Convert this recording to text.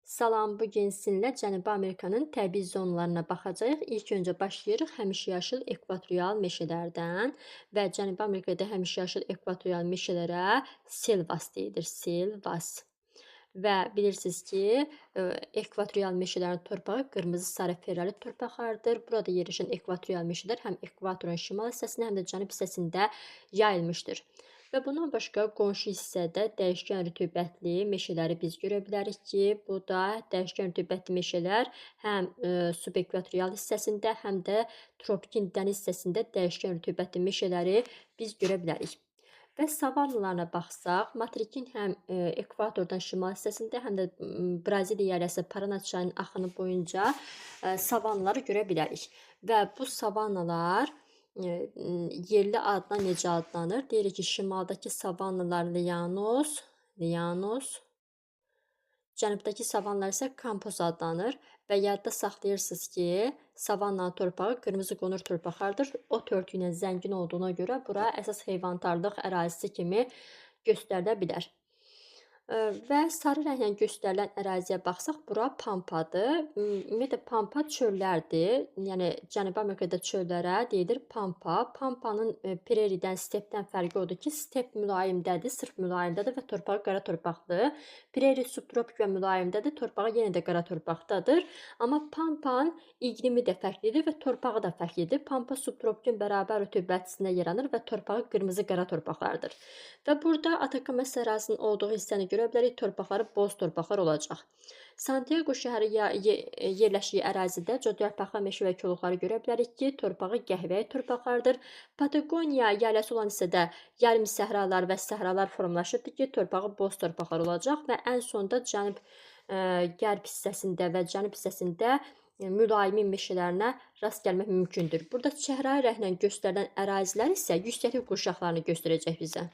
Salam, bu gün sizinlə Cənubi Amerikanın təbii zonalarına baxacağıq. İlk öncə başlayırıq həmişəyaşıl ekvatorial meşələrdən və Cənubi Amerikada həmişəyaşıl ekvatorial meşələrə silvas deyilir, silvas. Və bilirsiniz ki, ekvatorial meşələrin torpağı qırmızı sarı ferrali torpaqlardır. Burada yerləşən ekvatorial meşələr həm ekvatorun şimal hissəsində, həm də cənub hissəsində yayılmışdır. Və bundan başqa qonşu hissədə dəyişkən rütubətli meşələri biz görə bilərik ki, bu da dəyişkən rütubətli meşələr həm subekvatorial hissəsində, həm də tropik dəniz hissəsində dəyişkən rütubətli meşələri biz görə bilərik. Və savannalarına baxsaq, materikin həm ekvatordan şimal hissəsində, həm də Braziliya ailəsi Parana çayının axını boyunca savannaları görə bilərik. Və bu savannalar yerli adla necə adlanır? Deyirik ki, şimaldakı savannalar Lianos, cənubdakı savannalar isə Kampos adlanır və yadda saxlayırsınız ki, savannanın torpağı qırmızı qonur torpaqlardır. Ot örtüyü ilə zəngin olduğuna görə bura əsas heyvandarlıq ərazisi kimi göstərilə bilər. Və sarı rənglə göstərilən əraziyə baxsaq, bura pampadır. Ümumiyyətlə, pampa çöllərdir. Yəni, Cənubi Amerikada çöllərə deyilir pampa. Pampanın preridən, stepdən fərqi odur ki, step mülayimdədir, sırf mülayimdədir və torpağı qara torpaqdır. Preri subtropik və mülayimdədir, torpağı yenə də qara torpaqdadır. Amma pampanın iqlimi də fərqlidir və torpağı da fərqlidir. Pampa subtropikin bərabər rütubətində yaranır və torpağı qırmızı qara torpaqlardır. Və burada Atacama sərasının olduğu hissəni görə bilərik, torpaqları boz torpaqlar olacaq. Santiago şəhəri yerləşdiyi ərazidə codyarpaqlı meşə və koluqları görə bilərik ki, torpağı qəhvəyi torpaqlardır. Patagoniya yaləsi olan hissədə yarım səhralar və səhralar formalaşıbdır ki, torpağı boz torpaqlar olacaq və ən sonda cənub-qərb hissəsində və cənub hissəsində mülayimin meşələrinə rast gəlmək mümkündür. Burada çəhrayı rənglə göstərilən ərazilər isə yüksəklik qurşaqlarını göstərəcək bizə.